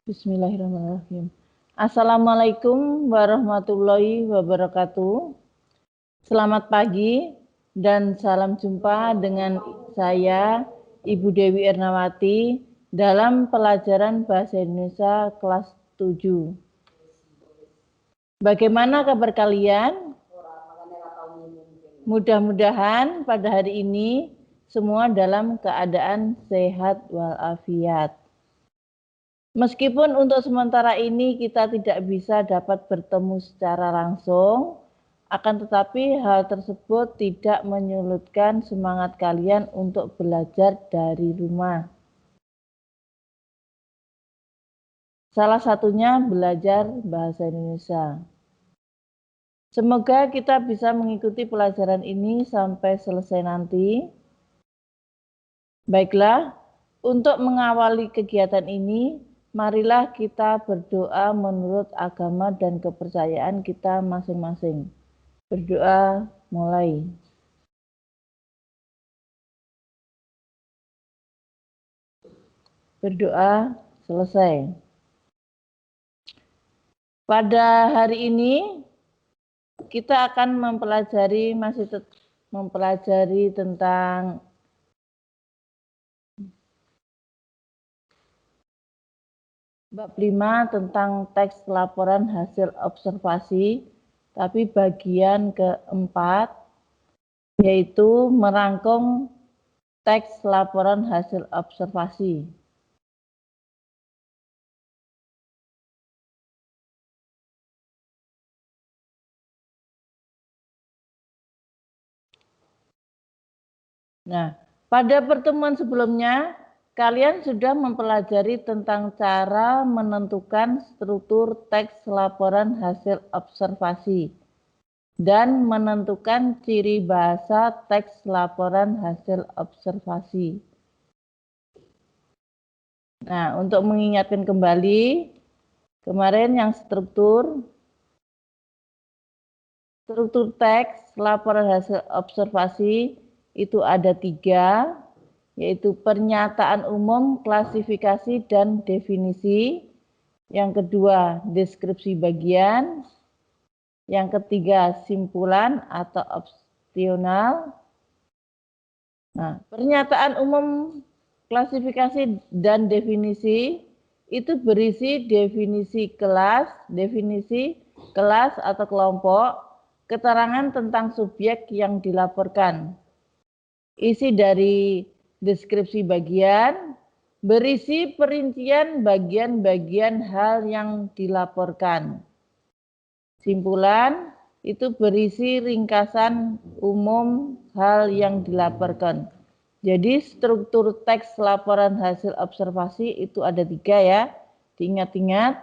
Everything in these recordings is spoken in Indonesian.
Bismillahirrahmanirrahim. Assalamualaikum warahmatullahi wabarakatuh. Selamat pagi dan salam jumpa dengan saya, Ibu Dewi Ernawati, dalam pelajaran Bahasa Indonesia kelas 7. Bagaimana kabar kalian? Mudah-mudahan pada hari ini semua dalam keadaan sehat walafiat. Meskipun untuk sementara ini kita tidak bisa dapat bertemu secara langsung, akan tetapi hal tersebut tidak menyurutkan semangat kalian untuk belajar dari rumah. Salah satunya belajar bahasa Indonesia. Semoga kita bisa mengikuti pelajaran ini sampai selesai nanti. Baiklah, untuk mengawali kegiatan ini, marilah kita berdoa menurut agama dan kepercayaan kita masing-masing. Berdoa mulai. Berdoa selesai. Pada hari ini kita akan mempelajari tentang bab 5 tentang teks laporan hasil observasi, tapi bagian keempat yaitu merangkum teks laporan hasil observasi. Nah, pada pertemuan sebelumnya kalian sudah mempelajari tentang cara menentukan struktur teks laporan hasil observasi dan menentukan ciri bahasa teks laporan hasil observasi. Nah, untuk mengingatkan kembali, kemarin yang struktur teks laporan hasil observasi itu ada 3, yaitu pernyataan umum, klasifikasi, dan definisi. Yang kedua, deskripsi bagian. Yang ketiga, simpulan atau opsional. Nah, pernyataan umum, klasifikasi, dan definisi itu berisi definisi kelas atau kelompok, keterangan tentang subjek yang dilaporkan. Isi dari deskripsi bagian berisi perincian bagian-bagian hal yang dilaporkan. Simpulan itu berisi ringkasan umum hal yang dilaporkan. Jadi struktur teks laporan hasil observasi itu ada 3 ya. Diingat-ingat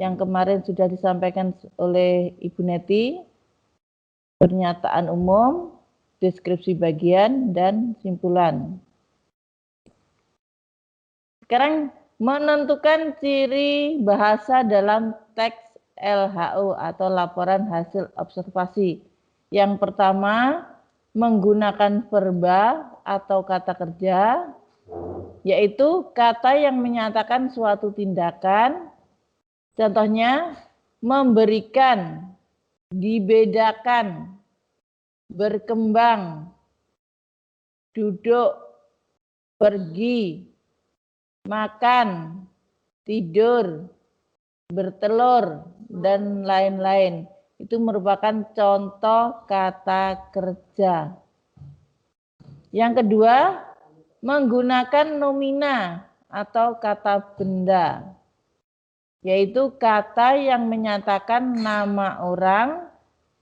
yang kemarin sudah disampaikan oleh Ibu Neti. Pernyataan umum, deskripsi bagian, dan simpulan. Sekarang menentukan ciri bahasa dalam teks LHO atau laporan hasil observasi. Yang pertama, menggunakan verba atau kata kerja, yaitu kata yang menyatakan suatu tindakan. Contohnya, memberikan, dibedakan, berkembang, duduk, pergi, makan, tidur, bertelur, dan lain-lain. Itu merupakan contoh kata kerja. Yang kedua, menggunakan nomina atau kata benda, yaitu kata yang menyatakan nama orang,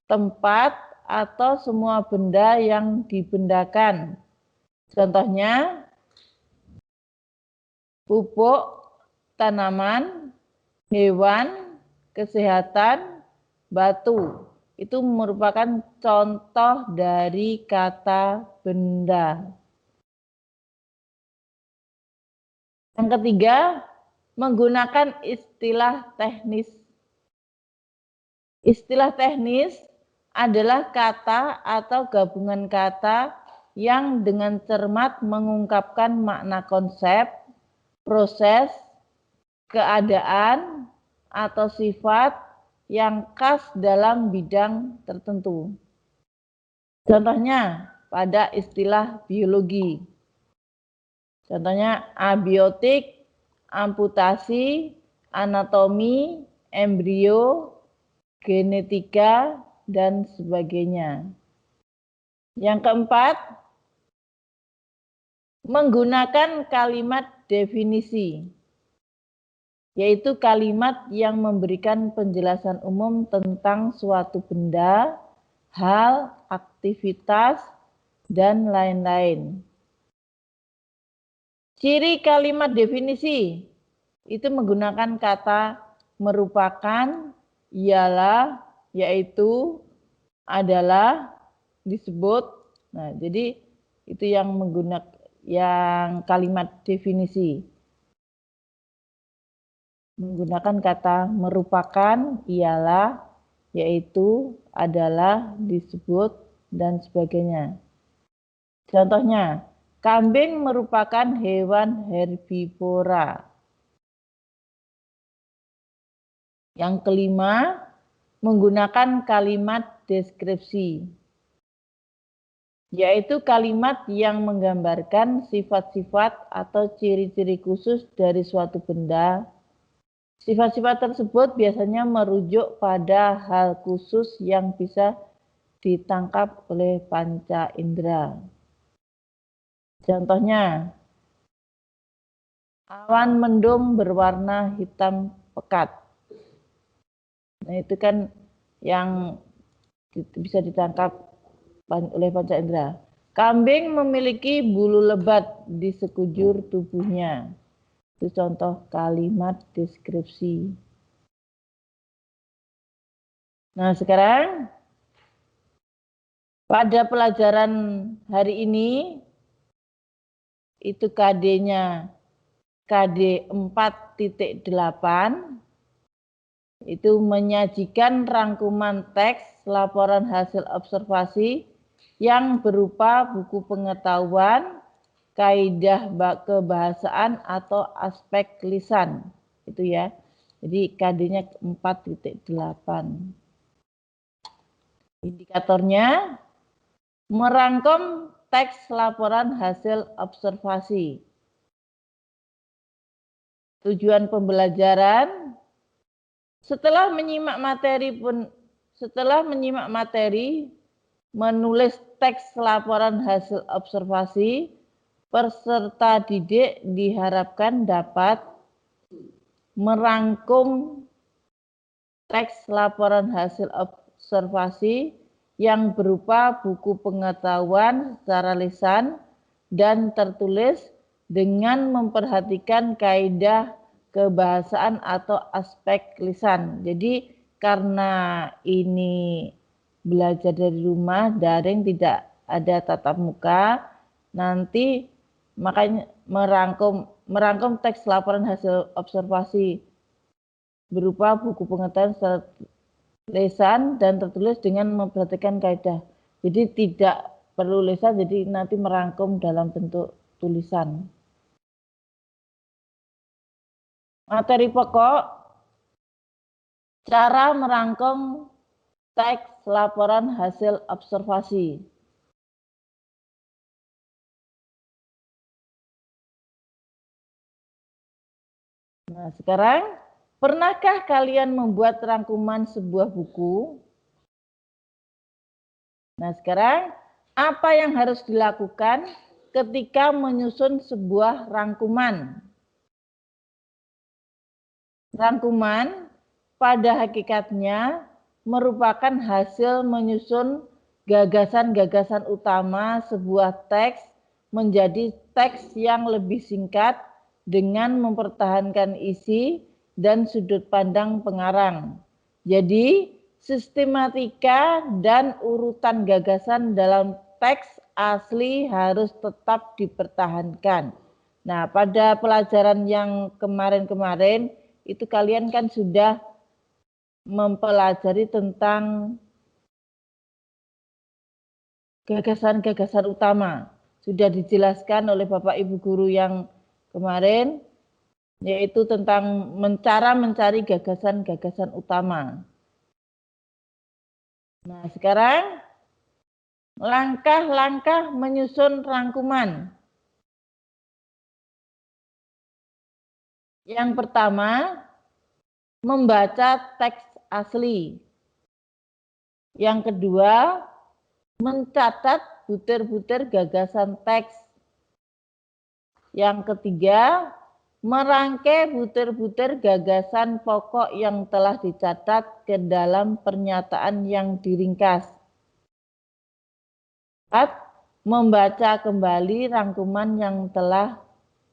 tempat, atau semua benda yang dibendakan. Contohnya, pupuk, tanaman, hewan, kesehatan, batu. Itu merupakan contoh dari kata benda. Yang ketiga, menggunakan istilah teknis. Istilah teknis adalah kata atau gabungan kata yang dengan cermat mengungkapkan makna konsep, proses, keadaan atau sifat yang khas dalam bidang tertentu. Contohnya pada istilah biologi. Contohnya abiotik, amputasi, anatomi, embrio, genetika, dan sebagainya. Yang keempat, menggunakan kalimat definisi, yaitu kalimat yang memberikan penjelasan umum tentang suatu benda, hal, aktivitas, dan lain-lain. Ciri kalimat definisi itu menggunakan kata merupakan, ialah, yaitu, adalah, disebut. Nah, jadi itu yang menggunakan kalimat definisi. Menggunakan kata merupakan, ialah, yaitu, adalah, disebut, dan sebagainya. Contohnya, kambing merupakan hewan herbivora. Yang kelima, menggunakan kalimat deskripsi, yaitu kalimat yang menggambarkan sifat-sifat atau ciri-ciri khusus dari suatu benda. Sifat-sifat tersebut biasanya merujuk pada hal khusus yang bisa ditangkap oleh panca indera. Contohnya, awan mendung berwarna hitam pekat. Nah, itu kan yang bisa ditangkap oleh panca indera. Kambing memiliki bulu lebat di sekujur tubuhnya. Itu contoh kalimat deskripsi. Nah, sekarang pada pelajaran hari ini itu KD-nya KD 4.8 itu menyajikan rangkuman teks laporan hasil observasi yang berupa buku pengetahuan, kaidah kebahasaan atau aspek lisan. Itu ya. Jadi KD-nya 4.8. Indikatornya merangkum teks laporan hasil observasi. Tujuan pembelajaran setelah menyimak materi, menulis teks laporan hasil observasi, peserta didik diharapkan dapat merangkum teks laporan hasil observasi yang berupa buku pengetahuan secara lisan dan tertulis dengan memperhatikan kaidah kebahasaan atau aspek lisan. Jadi karena ini belajar dari rumah, daring, tidak ada tatap muka, nanti makanya merangkum teks laporan hasil observasi berupa buku pengetahuan secara lisan dan tertulis dengan memperhatikan kaidah. Jadi tidak perlu lisan, jadi nanti merangkum dalam bentuk tulisan. Materi pokok, cara merangkum teks laporan hasil observasi. Nah, sekarang, pernahkah kalian membuat rangkuman sebuah buku? Nah, sekarang, apa yang harus dilakukan ketika menyusun sebuah rangkuman? Rangkuman pada hakikatnya merupakan hasil menyusun gagasan-gagasan utama sebuah teks menjadi teks yang lebih singkat dengan mempertahankan isi dan sudut pandang pengarang. Jadi, sistematika dan urutan gagasan dalam teks asli harus tetap dipertahankan. Nah, pada pelajaran yang kemarin-kemarin itu kalian kan sudah mempelajari tentang gagasan-gagasan utama. Sudah dijelaskan oleh Bapak Ibu guru yang kemarin. yaitu tentang cara mencari gagasan-gagasan utama. Nah, sekarang langkah-langkah menyusun rangkuman. Yang pertama, membaca teks asli. Yang kedua, mencatat butir-butir gagasan teks. Yang ketiga, merangkai butir-butir gagasan pokok yang telah dicatat ke dalam pernyataan yang diringkas. 4. Membaca kembali rangkuman yang telah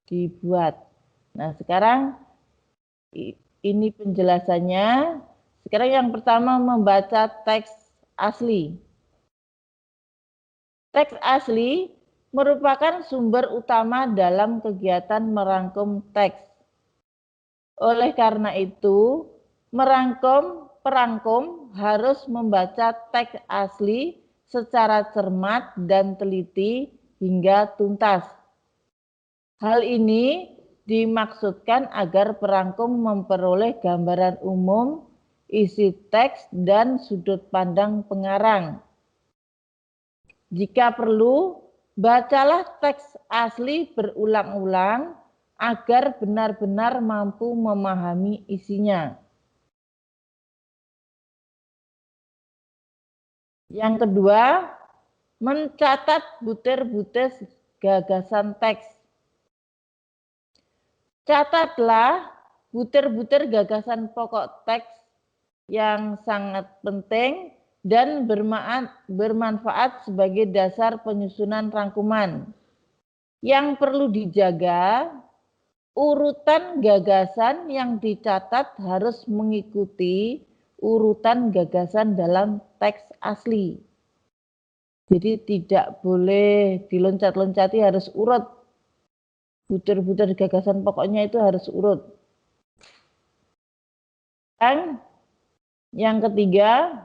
dibuat. Nah, sekarang ini penjelasannya. Sekarang yang pertama, membaca teks asli. Teks asli merupakan sumber utama dalam kegiatan merangkum teks. Oleh karena itu, perangkum harus membaca teks asli secara cermat dan teliti hingga tuntas. Hal ini dimaksudkan agar perangkum memperoleh gambaran umum, isi teks, dan sudut pandang pengarang. Jika perlu, bacalah teks asli berulang-ulang agar benar-benar mampu memahami isinya. Yang kedua, mencatat butir-butir gagasan teks. Catatlah butir-butir gagasan pokok teks yang sangat penting dan bermanfaat sebagai dasar penyusunan rangkuman. Yang perlu dijaga, urutan gagasan yang dicatat harus mengikuti urutan gagasan dalam teks asli. Jadi tidak boleh diloncat-loncati, harus urut. Butir-butir gagasan pokoknya itu harus urut. Dan yang ketiga,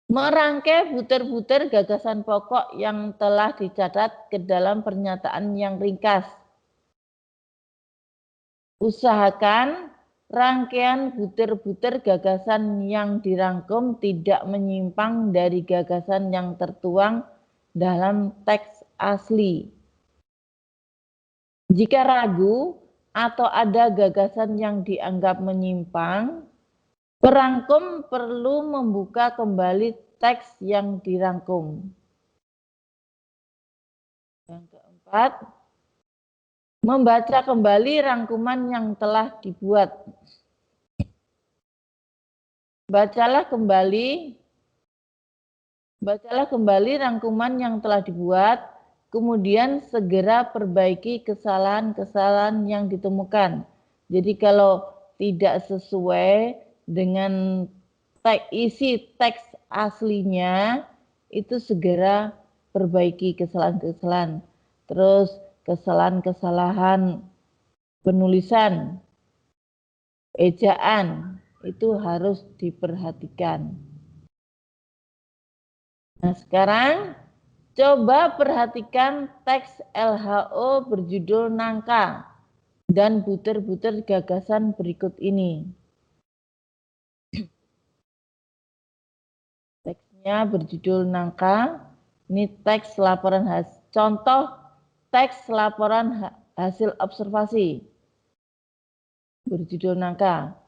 merangkai butir-butir gagasan pokok yang telah dicatat ke dalam pernyataan yang ringkas. Usahakan rangkaian butir-butir gagasan yang dirangkum tidak menyimpang dari gagasan yang tertuang dalam teks asli. Jika ragu atau ada gagasan yang dianggap menyimpang, perangkum perlu membuka kembali teks yang dirangkum. Yang keempat, membaca kembali rangkuman yang telah dibuat. Bacalah kembali rangkuman yang telah dibuat, kemudian segera perbaiki kesalahan-kesalahan yang ditemukan. Jadi kalau tidak sesuai dengan isi teks aslinya, itu segera perbaiki kesalahan-kesalahan. Terus kesalahan-kesalahan penulisan, ejaan, itu harus diperhatikan. Nah, sekarang coba perhatikan teks LHO berjudul Nangka dan butir-butir gagasan berikut ini. Teksnya berjudul Nangka. Ini teks laporan contoh teks laporan hasil observasi berjudul Nangka.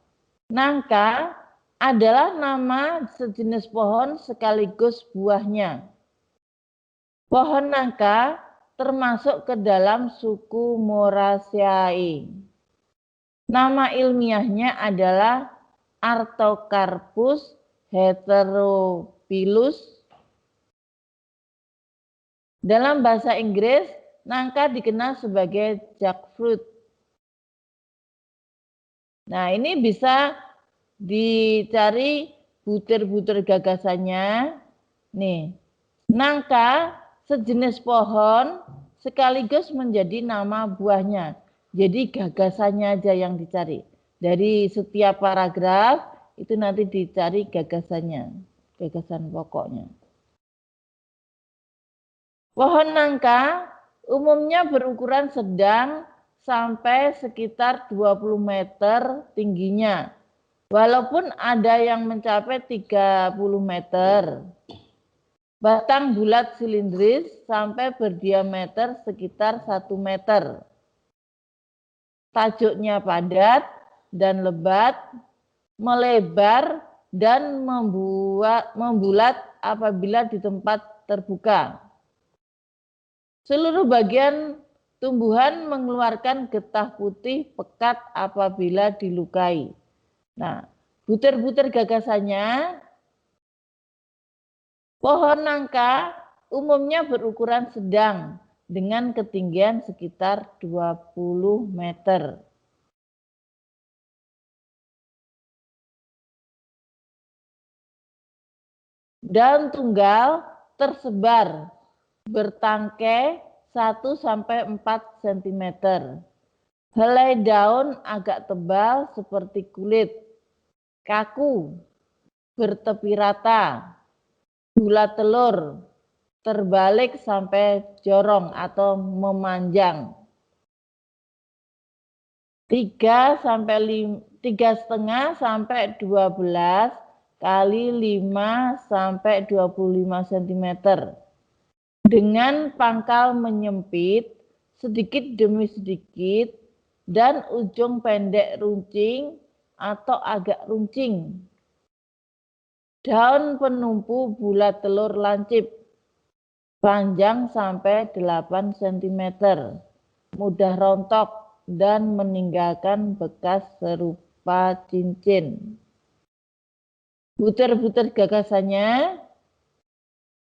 Nangka adalah nama sejenis pohon sekaligus buahnya. Pohon nangka termasuk ke dalam suku Moraceae. Nama ilmiahnya adalah Artocarpus heterophyllus. Dalam bahasa Inggris, nangka dikenal sebagai jackfruit. Nah, ini bisa dicari butir-butir gagasannya. Nih, nangka sejenis pohon sekaligus menjadi nama buahnya. Jadi gagasannya aja yang dicari. Dari setiap paragraf itu nanti dicari gagasannya, gagasan pokoknya. Pohon nangka umumnya berukuran sedang sampai sekitar 20 meter tingginya. Walaupun ada yang mencapai 30 meter. Batang bulat silindris sampai berdiameter sekitar 1 meter. Tajuknya padat dan lebat, melebar dan membulat apabila di tempat terbuka. Seluruh bagian tumbuhan mengeluarkan getah putih pekat apabila dilukai. Nah, butir-butir gagasannya, pohon nangka umumnya berukuran sedang dengan ketinggian sekitar 20 meter. Daun tunggal tersebar bertangkai 1–4 cm. Helai daun agak tebal seperti kulit, kaku, bertepi rata, bulat telur, terbalik sampai jorong atau memanjang. 3,5–12 kali 5–25 cm. Dengan pangkal menyempit sedikit demi sedikit dan ujung pendek runcing atau agak runcing. Daun penumpu bulat telur lancip, panjang sampai 8 cm, mudah rontok dan meninggalkan bekas serupa cincin. Butir-butir gagasannya,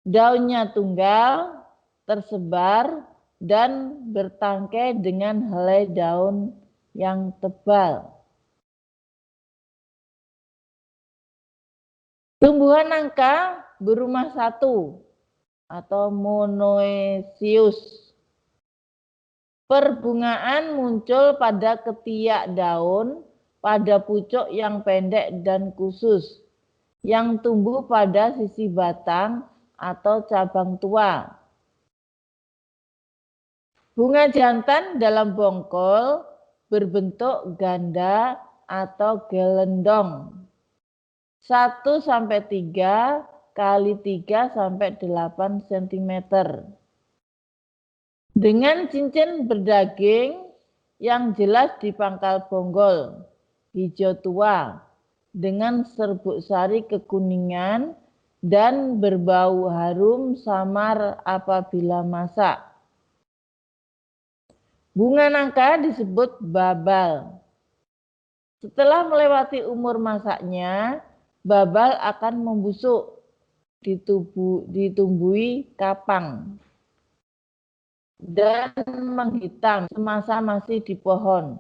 daunnya tunggal, tersebar, dan bertangkai dengan helai daun yang tebal. Tumbuhan nangka berumah satu atau monoecious. Perbungaan muncul pada ketiak daun, pada pucuk yang pendek dan khusus, yang tumbuh pada sisi batang atau cabang tua. Bunga jantan dalam bongkol berbentuk ganda atau gelendong. 1–3 kali 3–8 cm. Dengan cincin berdaging yang jelas di pangkal bonggol, hijau tua, dengan serbuk sari kekuningan dan berbau harum samar apabila masak. Bunga nangka disebut babal. Setelah melewati umur masaknya, babal akan membusuk, ditumbuhi kapang, dan menghitam semasa masih di pohon,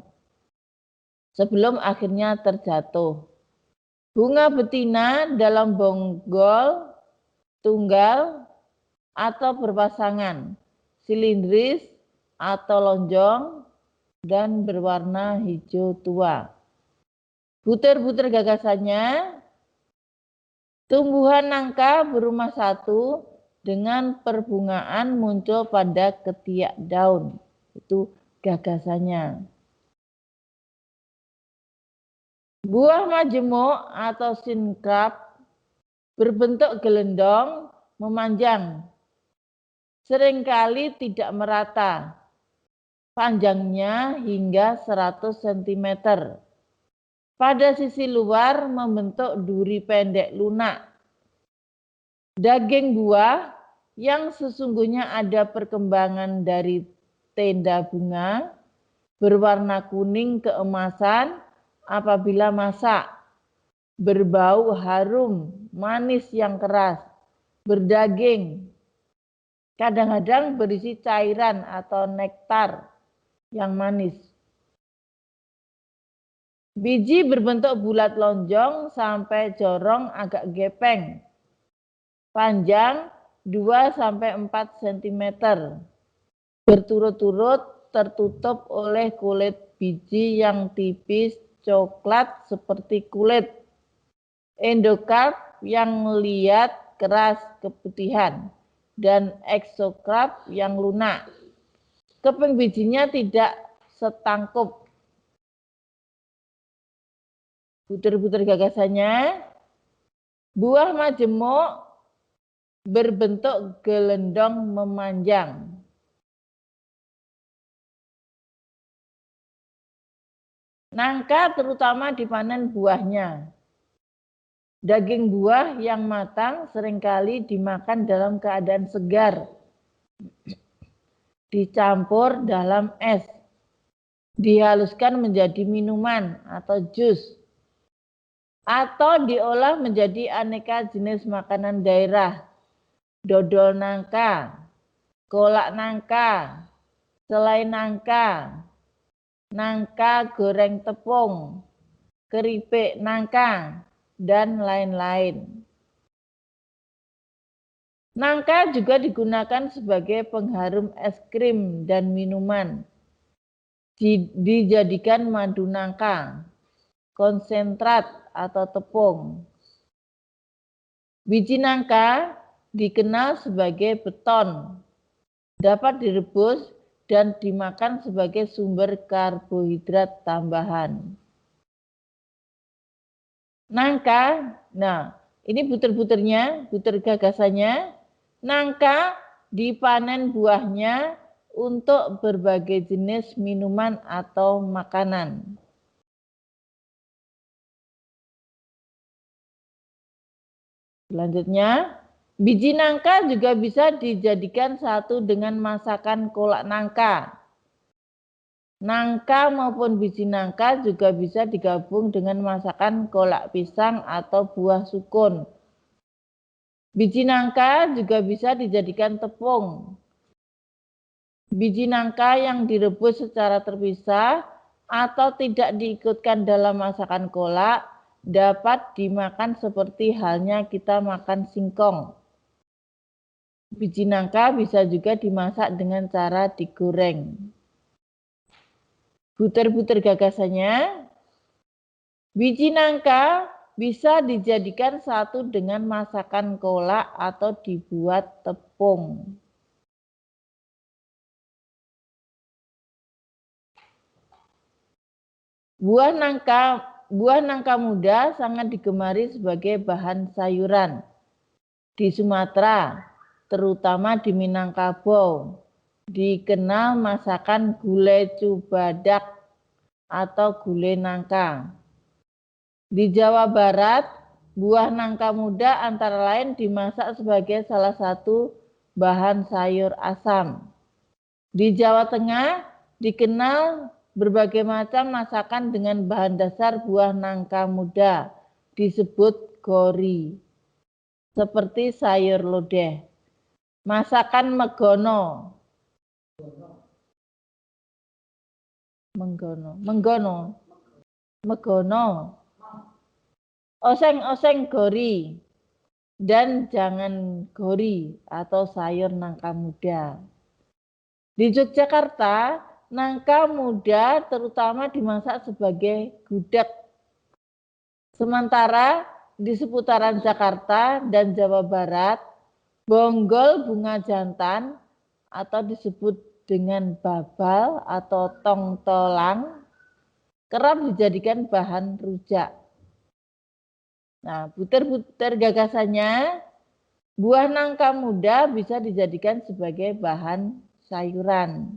sebelum akhirnya terjatuh. Bunga betina dalam bonggol, tunggal, atau berpasangan, silindris atau lonjong, dan berwarna hijau tua. Butir-butir gagasannya, tumbuhan nangka berumah satu dengan perbungaan muncul pada ketiak daun. Itu gagasannya. Buah majemuk atau sincrab berbentuk gelendong, memanjang, seringkali tidak merata, panjangnya hingga 100 cm. Pada sisi luar membentuk duri pendek lunak. Daging buah yang sesungguhnya ada perkembangan dari tenda bunga, berwarna kuning keemasan apabila masak, berbau harum, manis yang keras, berdaging, kadang-kadang berisi cairan atau nektar yang manis. Biji berbentuk bulat lonjong sampai jorong agak gepeng, panjang 2–4 cm, berturut-turut tertutup oleh kulit biji yang tipis coklat seperti kulit, endokarp yang liat keras keputihan, dan eksokarp yang lunak. Keping bijinya tidak setangkup. Butir-butir gagasannya, buah majemuk berbentuk gelendong memanjang. Nangka terutama dipanen buahnya. Daging buah yang matang seringkali dimakan dalam keadaan segar, dicampur dalam es, dihaluskan menjadi minuman atau jus, atau diolah menjadi aneka jenis makanan daerah, dodol nangka, kolak nangka, selai nangka, nangka goreng tepung, keripik nangka, dan lain-lain. Nangka juga digunakan sebagai pengharum es krim dan minuman. Dijadikan madu nangka, konsentrat atau tepung. Biji nangka dikenal sebagai beton, dapat direbus dan dimakan sebagai sumber karbohidrat tambahan. Nangka, nah ini butir-butirnya, butir gagasannya. Nangka dipanen buahnya untuk berbagai jenis minuman atau makanan. Selanjutnya, biji nangka juga bisa dijadikan satu dengan masakan kolak nangka. Nangka maupun biji nangka juga bisa digabung dengan masakan kolak pisang atau buah sukun. Biji nangka juga bisa dijadikan tepung. Biji nangka yang direbus secara terpisah atau tidak diikutkan dalam masakan kolak dapat dimakan seperti halnya kita makan singkong. Biji nangka bisa juga dimasak dengan cara digoreng. Butir-butir gagasannya, biji nangka bisa dijadikan satu dengan masakan kolak atau dibuat tepung. Buah nangka muda sangat digemari sebagai bahan sayuran di Sumatera, terutama di Minangkabau. Dikenal masakan gulai cubadak atau gulai nangka. Di Jawa Barat, buah nangka muda antara lain dimasak sebagai salah satu bahan sayur asam. Di Jawa Tengah dikenal berbagai macam masakan dengan bahan dasar buah nangka muda, disebut gori, seperti sayur lodeh. Masakan megono, oseng-oseng gori, dan jangan gori atau sayur nangka muda. Di Yogyakarta, nangka muda terutama dimasak sebagai gudeg. Sementara di seputaran Jakarta dan Jawa Barat, bonggol bunga jantan atau disebut dengan babal atau tongtolang kerap dijadikan bahan rujak. Nah, butir-butir gagasannya, buah nangka muda bisa dijadikan sebagai bahan sayuran.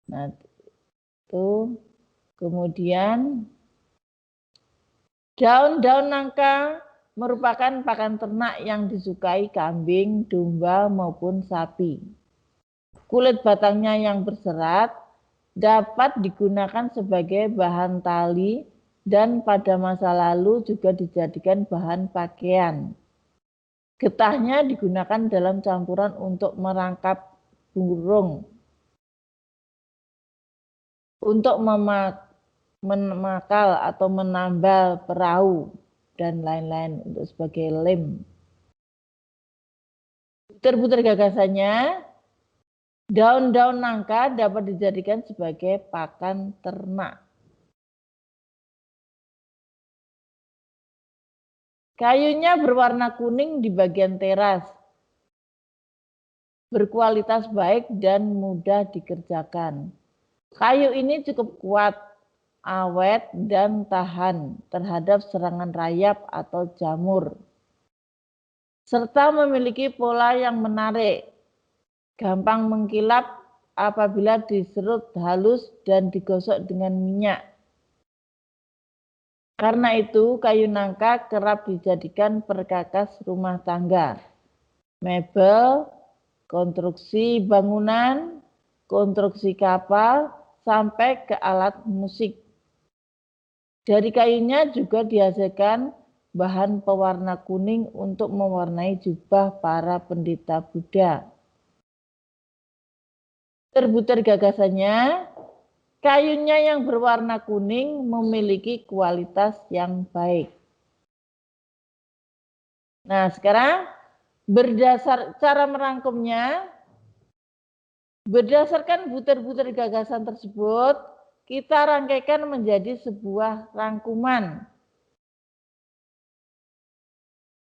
Nah, itu kemudian daun-daun nangka merupakan pakan ternak yang disukai kambing, domba maupun sapi. Kulit batangnya yang berserat dapat digunakan sebagai bahan tali dan pada masa lalu juga dijadikan bahan pakaian. Getahnya digunakan dalam campuran untuk merangkap burung, untuk memakal atau menambal perahu, dan lain-lain untuk sebagai lem. Butir-butir gagasannya, daun-daun nangka dapat dijadikan sebagai pakan ternak. Kayunya berwarna kuning di bagian teras. berkualitas baik dan mudah dikerjakan. Kayu ini cukup kuat, awet, dan tahan terhadap serangan rayap atau jamur, serta memiliki pola yang menarik, gampang mengkilap apabila diserut halus dan digosok dengan minyak. Karena itu, kayu nangka kerap dijadikan perkakas rumah tangga, mebel, konstruksi bangunan, konstruksi kapal, sampai ke alat musik. Dari kayunya juga dihasilkan bahan pewarna kuning untuk mewarnai jubah para pendeta Buddha. Butir-butir gagasannya, kayunya yang berwarna kuning memiliki kualitas yang baik. Nah, sekarang berdasar cara merangkumnya, berdasarkan butir-butir gagasan tersebut, kita rangkaikan menjadi sebuah rangkuman.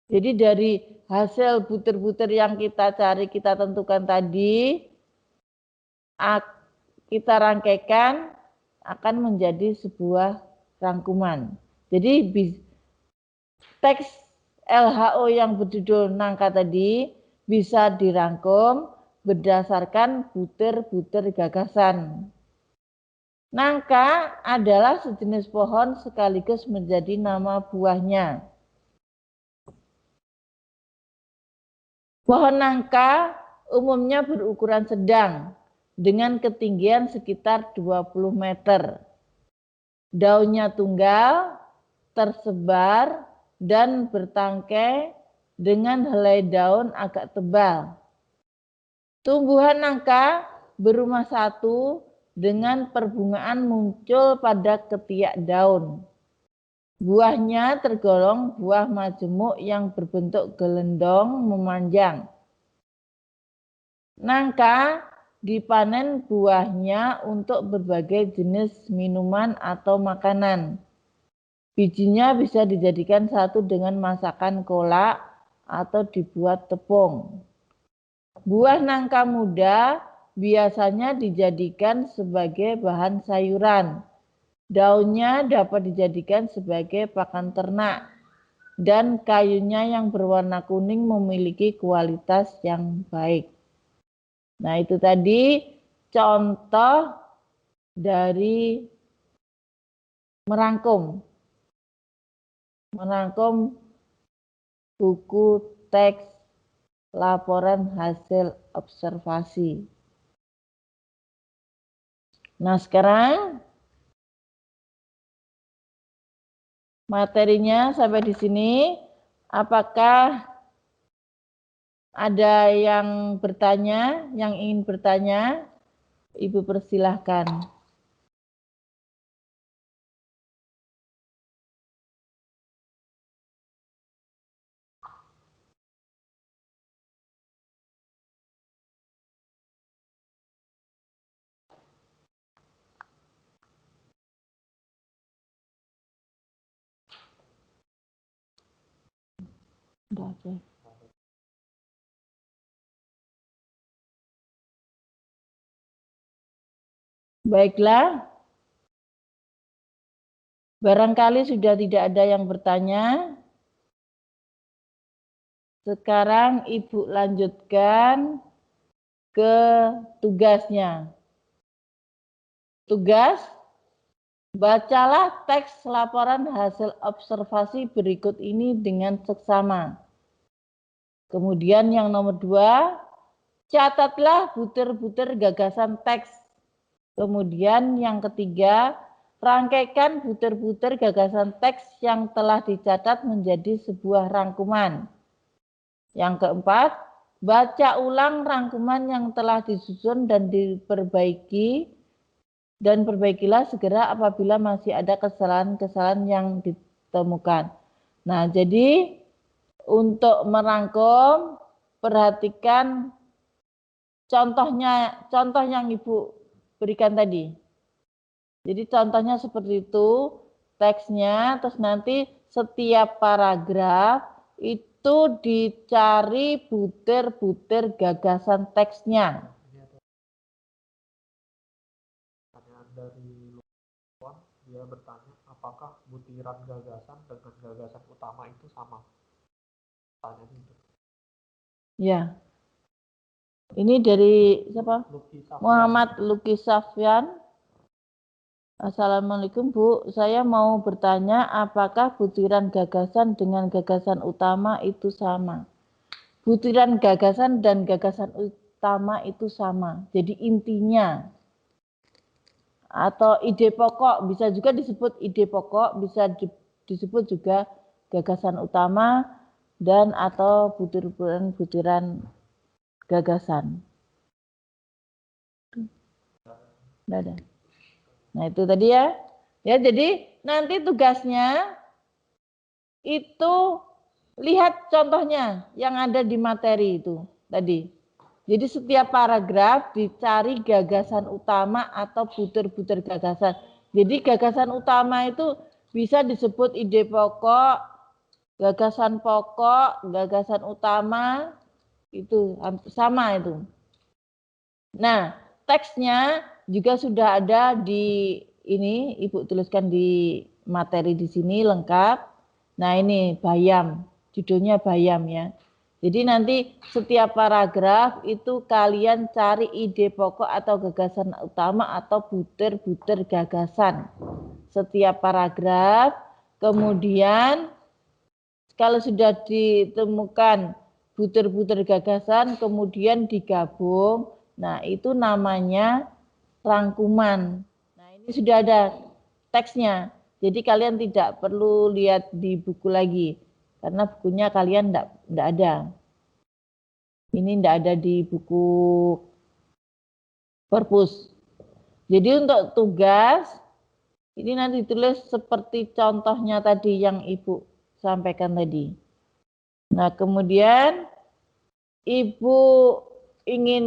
Jadi dari hasil butir-butir yang kita cari, kita tentukan tadi, kita rangkaikan akan menjadi sebuah rangkuman. Jadi teks LHO yang berjudul nangka tadi bisa dirangkum berdasarkan butir-butir gagasan. Nangka adalah sejenis pohon sekaligus menjadi nama buahnya. Pohon nangka umumnya berukuran sedang dengan ketinggian sekitar 20 meter. Daunnya tunggal, tersebar, dan bertangkai dengan helai daun agak tebal. Tumbuhan nangka berumah satu dengan perbungaan muncul pada ketiak daun. Buahnya tergolong buah majemuk yang berbentuk gelendong memanjang. Nangka dipanen buahnya untuk berbagai jenis minuman atau makanan. Bijinya bisa dijadikan satu dengan masakan kolak atau dibuat tepung. Buah nangka muda biasanya dijadikan sebagai bahan sayuran. Daunnya dapat dijadikan sebagai pakan ternak. Dan kayunya yang berwarna kuning memiliki kualitas yang baik. Nah, itu tadi contoh dari merangkum buku teks laporan hasil observasi. Nah, sekarang materinya sampai di sini. Apakah ada yang bertanya, yang ingin bertanya? Ibu persilahkan. Baiklah, barangkali sudah tidak ada yang bertanya. Sekarang Ibu lanjutkan ke tugasnya. Tugas, bacalah teks laporan hasil observasi berikut ini dengan seksama. Kemudian yang nomor 2, catatlah butir-butir gagasan teks. Kemudian yang ketiga, rangkaikan butir-butir gagasan teks yang telah dicatat menjadi sebuah rangkuman. Yang keempat, baca ulang rangkuman yang telah disusun dan diperbaiki, dan perbaikilah segera apabila masih ada kesalahan-kesalahan yang ditemukan. Nah, jadi untuk merangkum, perhatikan contoh yang Ibu berikan tadi. Jadi contohnya seperti itu, teksnya, terus nanti setiap paragraf itu dicari butir-butir gagasan teksnya. Pertanyaan dari Luan, dia bertanya apakah butiran gagasan dengan gagasan utama itu sama? Pertanyaan itu. Ya. Ini dari siapa? Muhammad Luki Safyan. Assalamualaikum Bu, saya mau bertanya apakah butiran gagasan dengan gagasan utama itu sama? Butiran gagasan dan gagasan utama itu sama, jadi intinya. Atau ide pokok, bisa juga disebut ide pokok, bisa disebut juga gagasan utama dan atau butiran-butiran gagasan. Nggak ada. Nah itu tadi ya. Ya jadi nanti tugasnya itu lihat contohnya yang ada di materi itu tadi. Jadi setiap paragraf dicari gagasan utama atau butir-butir gagasan. Jadi gagasan utama itu bisa disebut ide pokok, gagasan pokok, gagasan utama, itu sama itu. Nah, teksnya juga sudah ada di ini, Ibu tuliskan di materi di sini lengkap. Nah, ini bayam, judulnya bayam ya. Jadi nanti setiap paragraf itu kalian cari ide pokok atau gagasan utama atau butir-butir gagasan. Setiap paragraf, kemudian kalau sudah ditemukan butir-butir gagasan, kemudian digabung, nah itu namanya rangkuman. Nah ini sudah ada teksnya, jadi kalian tidak perlu lihat di buku lagi, karena bukunya kalian tidak ada. Ini tidak ada di buku perpus. Jadi untuk tugas, ini nanti ditulis seperti contohnya tadi yang Ibu sampaikan tadi. Nah, kemudian Ibu ingin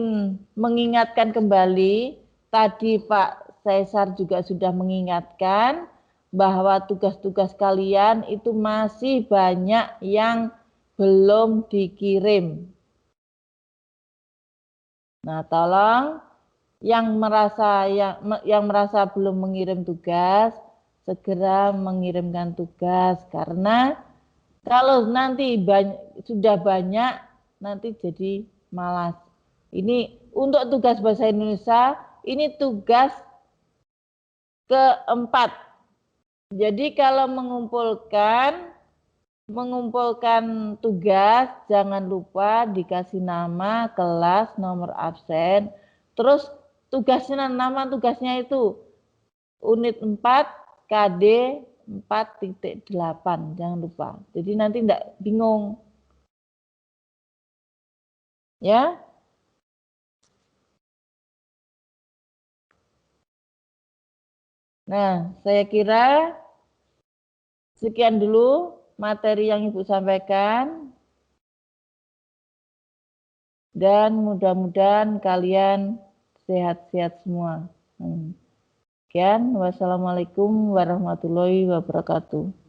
mengingatkan kembali, tadi Pak Caesar juga sudah mengingatkan bahwa tugas-tugas kalian itu masih banyak yang belum dikirim. Nah, tolong yang merasa belum mengirim tugas, segera mengirimkan tugas, karena kalau nanti sudah banyak, nanti jadi malas. Ini untuk tugas bahasa Indonesia, ini tugas keempat. Jadi kalau mengumpulkan tugas, jangan lupa dikasih nama, kelas, nomor absen. Terus nama tugasnya itu unit 4 KD 4.8, jangan lupa. Jadi nanti tidak bingung. Ya. Nah, saya kira sekian dulu materi yang Ibu sampaikan. Dan mudah-mudahan kalian sehat-sehat semua. Sekian, wassalamualaikum warahmatullahi wabarakatuh.